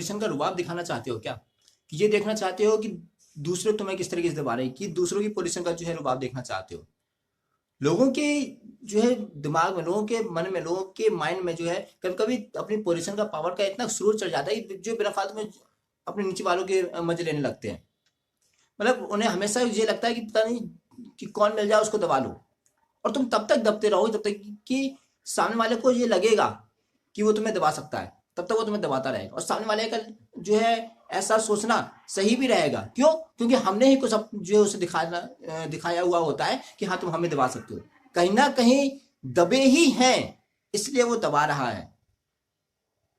Position का रुबाब दिखाना चाहते हो क्या? कि ये देखना चाहते हो कि दूसरे तुम्हें किस तरीके से दबा रहे हैं, कि दूसरों की पोजीशन का जो है रुबाब देखना चाहते हो? लोगों के जो है दिमाग में, लोगों के मन में, लोगों के माइंड में जो है कभी कभी अपनी पोजीशन का पावर का इतना सुरूर चढ़ जाता है कि जो बिना फालतू में अपने नीचे वालों के मजे लेने लगते हैं। मतलब उन्हें हमेशा ये लगता है कि पता नहीं कि कौन मिल जाए उसको दबा लो, और तुम तब तक दबते रहोगे तब तक कि सामने वाले को ये लगेगा कि वो तुम्हें दबा सकता है, तब तक वो तुम्हें दबाता रहेगा। और सामने वाले का जो है ऐसा सोचना सही भी रहेगा। क्यों? क्योंकि हमने ही कुछ जो है उसे दिखाया हुआ होता है कि हाँ तुम हमें दबा सकते हो। कहीं ना कहीं दबे ही हैं, इसलिए वो दबा रहा है।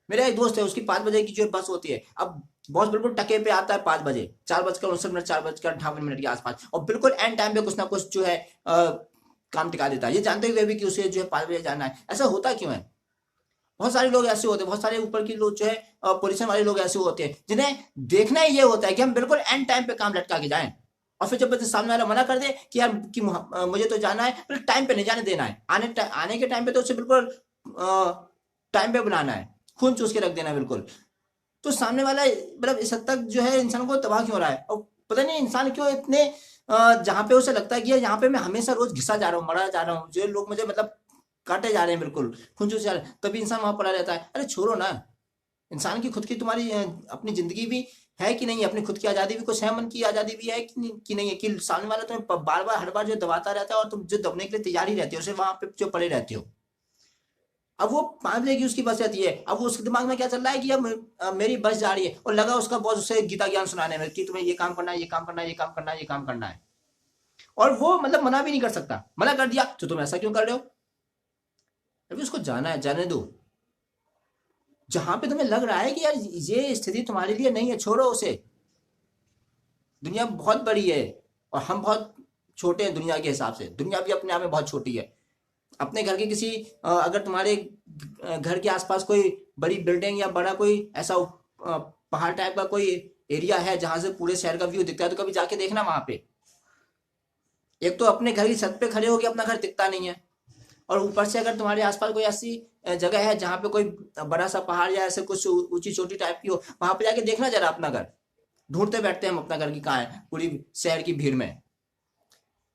मेरा एक दोस्त है, उसकी 5 बजे की जो बस होती है। अब बॉस बिल्कुल टके पे आता है 5 बजे, 4:59, 4:58 के आसपास, और बिल्कुल एंड टाइम पे कुछ ना कुछ जो है काम टिका देता है, ये जानते हुए भी कि उसे जो है 5 बजे जाना है। ऐसा होता क्यों है? बहुत सारे लोग ऐसे होते हैं, बहुत सारे ऊपर की लोग जो है पोजीशन वाले लोग ऐसे होते हैं जिन्हें देखना ही ये होता है कि हम बिल्कुल एंड टाइम पे काम लटका के जाएं। और फिर जब सामने वाला मना कर दे कि यार कि मुझे तो जाना है, फिर टाइम पे नहीं जाने देना है। आने के टाइम पे तो उसे बिल्कुल टाइम पे बुलाना है, खून चूस के रख देना है बिल्कुल। तो सामने वाला मतलब इस हद तक जो है इंसान को तबाह क्यों हो रहा है? और पता नहीं इंसान क्यों इतने जहां पे उसे लगता है कि यहाँ पे मैं हमेशा रोज घिसा जा रहा हूँ, मरा जा रहा हूँ, जो लोग मुझे मतलब काटे जा रहे हैं, बिल्कुल खून चूसे जा रहे हैं, तभी इंसान वहां पड़ा रहता है। अरे छोड़ो ना, इंसान की खुद की तुम्हारी अपनी जिंदगी भी है कि नहीं, अपनी खुद की आजादी भी कुछ है, मन की आजादी भी है कि नहीं है, कि सामने वाला तुम्हें बार बार हर बार जो दबाता रहता है और तुम जो दबने के लिए तैयार ही रहते हो, उसे वहां पे जो पड़े रहते हो। अब वो 5 बजे की उसकी बस रहती है, अब वो उसके दिमाग में क्या चल रहा है कि अब मेरी बस जा रही है, और लगा उसका बॉस उसे गीता ज्ञान सुनाने में कि तुम्हें ये काम करना है, ये काम करना है, ये काम करना है, ये काम करना है। और वो मतलब मना भी नहीं कर सकता, मना कर दिया तो तुम ऐसा क्यों कर रहे हो? अभी उसको जाना है, जाने दो। जहां पे तुम्हें लग रहा है कि यार ये स्थिति तुम्हारे लिए नहीं है, छोड़ो उसे। दुनिया बहुत बड़ी है और हम बहुत छोटे हैं दुनिया के हिसाब से। दुनिया भी अपने आप में बहुत छोटी है। अपने घर के किसी अगर तुम्हारे घर के आसपास कोई बड़ी बिल्डिंग या बड़ा कोई ऐसा पहाड़ टाइप का कोई एरिया है जहां से पूरे शहर का व्यू दिखता है, तो कभी जाके देखना वहां पे। एक तो अपने घर की छत पे खड़े होके अपना घर दिखता नहीं है, और ऊपर से अगर तुम्हारे आसपास कोई ऐसी जगह है जहां पे कोई बड़ा सा पहाड़ या ऐसे कुछ ऊंची चोटी टाइप की हो, वहां पे जाके देखना जरा अपना घर। ढूंढते बैठते हैं हम अपना घर की कहाँ है पूरी शहर की भीड़ में।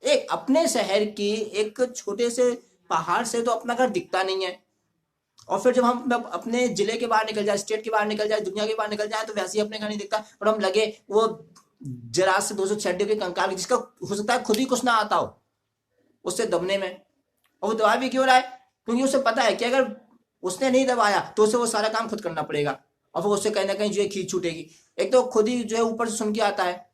एक अपने शहर की एक छोटे से पहाड़ से तो अपना घर दिखता नहीं है, और फिर जब हम अपने जिले के बाहर निकल जाए, स्टेट के बाहर निकल जाए, दुनिया के बाहर निकल जाए, तो वैसे ही अपने घर नहीं दिखता। और हम लगे वो जरा से 200 छड्डे के कंकाल, जिसका हो सकता है खुद ही कुछ ना आता हो उससे दबने में। और वो दबा भी क्यों रहा है? क्योंकि उसे पता है कि अगर उसने नहीं दबाया तो उसे वो सारा काम खुद करना पड़ेगा, और फिर उससे कहीं ना कहीं जो है खींच छूटेगी। एक तो खुद ही जो है ऊपर से सुन के आता है,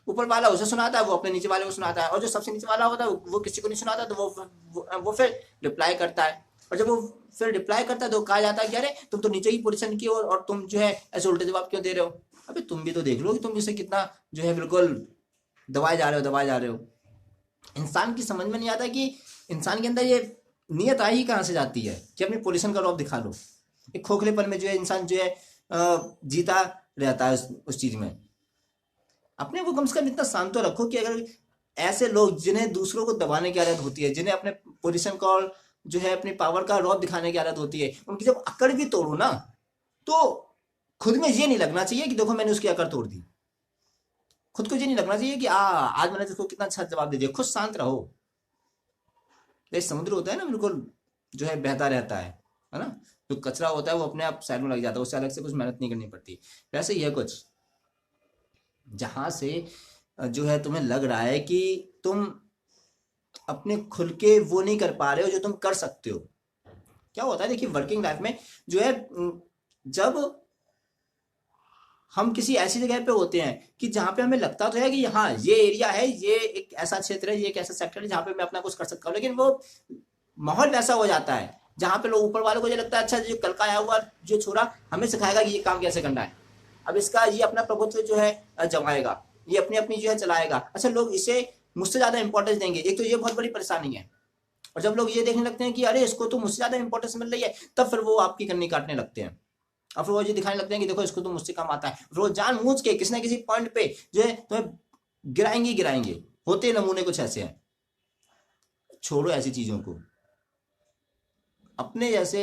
ऊपर वाला उसे सुनाता है, वो अपने नीचे वाले को सुनाता है, और जो सबसे नीचे वाला होता है वो किसी को नहीं सुनाता, तो वो फिर रिप्लाई करता है। और जब वो फिर रिप्लाई करता है तो कहा जाता है कि अरे तुम तो नीचे की पोजीशन की हो और तुम जो है ऐसे उल्टे जवाब क्यों दे रहे हो? अबे तुम भी तो देख लो कि तुम इसे कितना जो है बिल्कुल दबाए जा रहे हो, दबाए जा रहे हो। इंसान की समझ में नहीं आता कि इंसान के अंदर ये नियत आई ही कहाँ से जाती है कि अपनी पोजीशन का रौब दिखा लो। एक खोखलेपन में जो है इंसान जो है जीता रहता है उस चीज में। अपने को कम से कम इतना शांत तो रखो कि अगर ऐसे लोग जिन्हें दूसरों को दबाने की आदत होती है, जिन्हें अपने पोजीशन का और जो है अपनी पावर का रौब दिखाने की आदत होती है, उनकी जब अकड़ भी तोड़ो ना, तो खुद में ये नहीं लगना चाहिए कि देखो मैंने उसकी अकड़ तोड़ दी। खुद को ये नहीं लगना चाहिए कि आज मैंने उसको कितना अच्छा जवाब दे दिया। खुद शांत रहो। जैसे समुद्र होता है ना, बिल्कुल जो है बहता रहता है ना? जो कचरा होता है वो अपने आप साइड में लग जाता है, उससे अलग से कुछ मेहनत नहीं करनी पड़ती। वैसे ही है कुछ, जहां से जो है तुम्हें लग रहा है कि तुम अपने खुल के वो नहीं कर पा रहे हो जो तुम कर सकते हो। क्या होता है देखिए, वर्किंग लाइफ में जो है जब हम किसी ऐसी जगह पे होते हैं कि जहां पे हमें लगता तो है कि हाँ ये एरिया है, ये एक ऐसा क्षेत्र है, ये एक ऐसा सेक्टर है जहां पे मैं अपना कुछ कर सकता हूँ, लेकिन वो माहौल वैसा हो जाता है जहां पे लोग ऊपर वालों को ये लगता है अच्छा जो कल का आया हुआ जो छोरा हमें सिखाएगा कि ये काम कैसे करना है, अब इसका ये अपना प्रभुत्व जो है जमाएगा, ये अपनी अपनी जो है चलाएगा। अच्छा, लोग इसे मुझसे ज्यादा इंपॉर्टेंस देंगे, एक तो ये बहुत बड़ी परेशानी है। और जब लोग ये देखने लगते हैं कि अरे इसको तो मुझसे ज्यादा इंपॉर्टेंस मिल रही है, तब फिर वो आपकी कन्नी काटने लगते हैं, और फिर वो ये दिखाने लगते हैं कि देखो इसको तो मुझसे कम आता है। फिर वो जानबूझ के किसी ना किसी पॉइंट पे जो है तुम्हें गिराएंगे गिराएंगे। होते नमूने कुछ ऐसे हैं। छोड़ो ऐसी चीजों को। अपने जैसे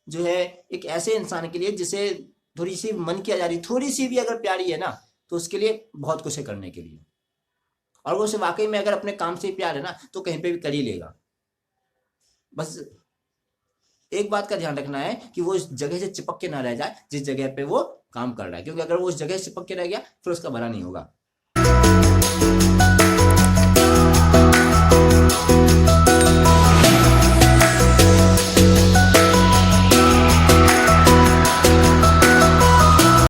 जो है एक ऐसे इंसान के लिए जिसे थोड़ी सी मन की आजादी, थोड़ी सी भी अगर प्यारी है ना, तो उसके लिए बहुत कुछ है करने के लिए। और वो उसे वाकई में अगर अपने काम से प्यार है ना, तो कहीं पे भी कर ही लेगा। बस एक बात का ध्यान रखना है कि वो उस जगह से चिपक के ना रह जाए जिस जगह पे वो काम कर रहा है, क्योंकि अगर वो उस जगह से चिपक के रह गया फिर उसका भला नहीं होगा।